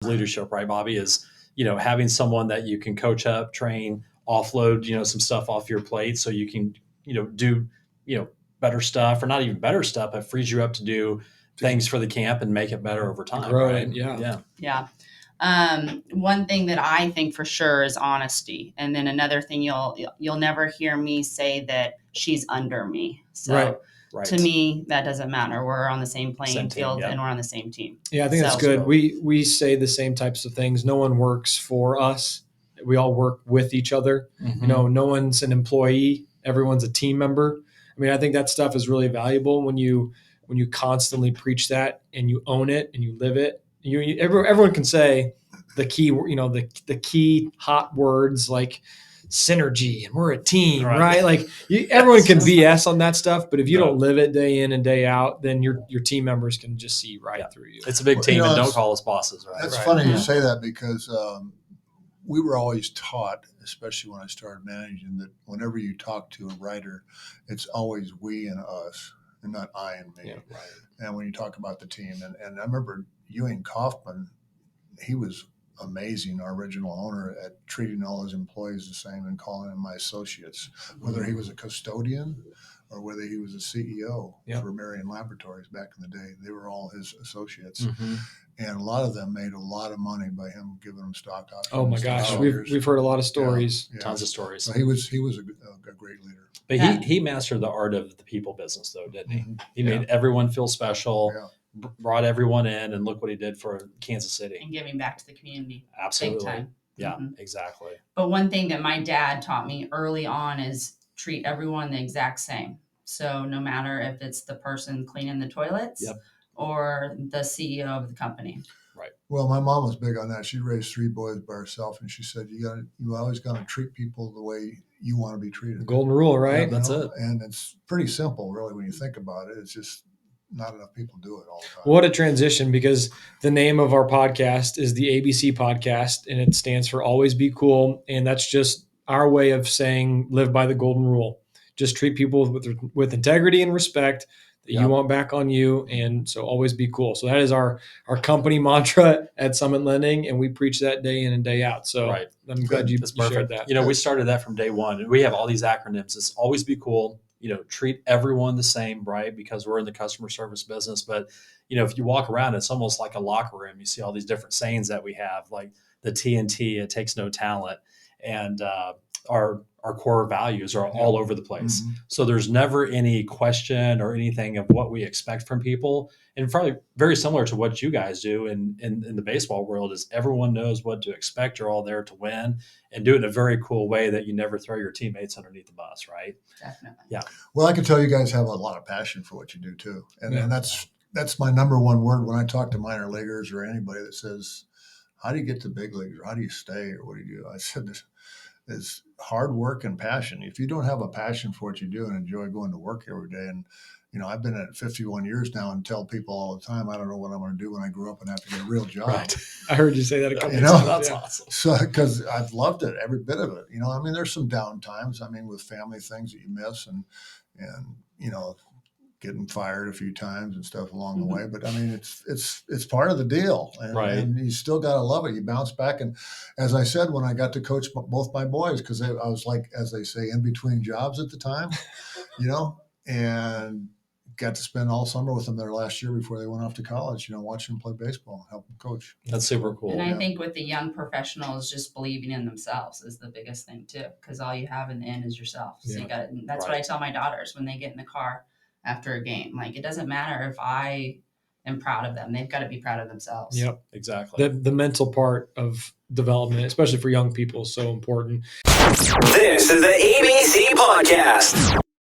leadership, right, Bobby, is, having someone that you can coach up, train, offload, some stuff off your plate so you can, do, better stuff, or not even better stuff, but frees you up to do things for the camp and make it better over time. Grow right? it, yeah. Yeah. One thing that I think for sure is honesty. And then another thing, you'll never hear me say that she's under me. So Right. to me, that doesn't matter. We're on the same playing field, yeah. and we're on the same team. Yeah, I think that's good. We say the same types of things. No one works for us. We all work with each other. Mm-hmm. No one's an employee. Everyone's a team member. I mean, I think that stuff is really valuable when you constantly preach that and you own it and you live it. Everyone can say the key, the key hot words like synergy and we're a team, right? Like everyone can BS on that stuff, but if you don't live it day in and day out, then your team members can just see through you. It's a big team, and don't call us bosses, right? That's funny you say that, because we were always taught, especially when I started managing, that whenever you talk to a writer, it's always we and us and not I and me. Yeah, right. And when you talk about the team, and I remember Ewing Kaufman, he was amazing, our original owner, at treating all his employees the same and calling them my associates, whether he was a custodian or whether he was a CEO for Marion Laboratories back in the day. They were all his associates. Mm-hmm. And a lot of them made a lot of money by him giving them stock options. Oh my gosh, we've heard a lot of stories, tons of stories. So he was a great leader. But he mastered the art of the people business, though, didn't he? Mm-hmm. He made everyone feel special. Yeah. Brought everyone in, and look what he did for Kansas City. And giving back to the community. Absolutely. Big time. Yeah, mm-hmm. Exactly. But one thing that my dad taught me early on is treat everyone the exact same. So no matter if it's the person cleaning the toilets or the CEO of the company. Right. Well, my mom was big on that. She raised 3 boys by herself, and she said, you always got to treat people the way you want to be treated. Golden rule, right? That's it. And it's pretty simple, really, when you think about it. It's just not enough people do it all the time. What a transition, because the name of our podcast is the ABC podcast, and it stands for Always Be Cool. And that's just our way of saying live by the golden rule. Just treat people with integrity and respect that you want back on you. And so always be cool. So that is our company mantra at Summit Lending, and we preach that day in and day out. So I'm glad you shared that. We started that from day one. We have all these acronyms. It's always be cool. Treat everyone the same, right? Because we're in the customer service business. But, if you walk around, it's almost like a locker room. You see all these different sayings that we have, like the TNT, it takes no talent. And our core values are all over the place. Mm-hmm. So there's never any question or anything of what we expect from people. And probably very similar to what you guys do in the baseball world is everyone knows what to expect. You're all there to win and do it in a very cool way that you never throw your teammates underneath the bus, right? Definitely. Yeah. Well, I can tell you guys have a lot of passion for what you do too. And that's my number one word when I talk to minor leaguers or anybody that says, how do you get to big leagues, or how do you stay, or what do you do? I said, it's hard work and passion. If you don't have a passion for what you do and enjoy going to work every day, and I've been at it 51 years now and tell people all the time, I don't know what I'm going to do when I grow up and have to get a real job. Right. I heard you say that a couple of times. That's awesome. So, because I've loved it, every bit of it. There's some down times. with family things that you miss and getting fired a few times and stuff along the way. But it's part of the deal. And you still got to love it. You bounce back. And as I said, when I got to coach both my boys, because I was like, as they say, in between jobs at the time, and got to spend all summer with them there last year before they went off to college, watching them play baseball, help them coach. That's super cool. And I think with the young professionals, just believing in themselves is the biggest thing too, because all you have in the end is yourself. So that's what I tell my daughters when they get in the car after a game. Like, it doesn't matter if I am proud of them. They've got to be proud of themselves. Yep, exactly. The mental part of development, especially for young people, is so important. This is the ABC Podcast.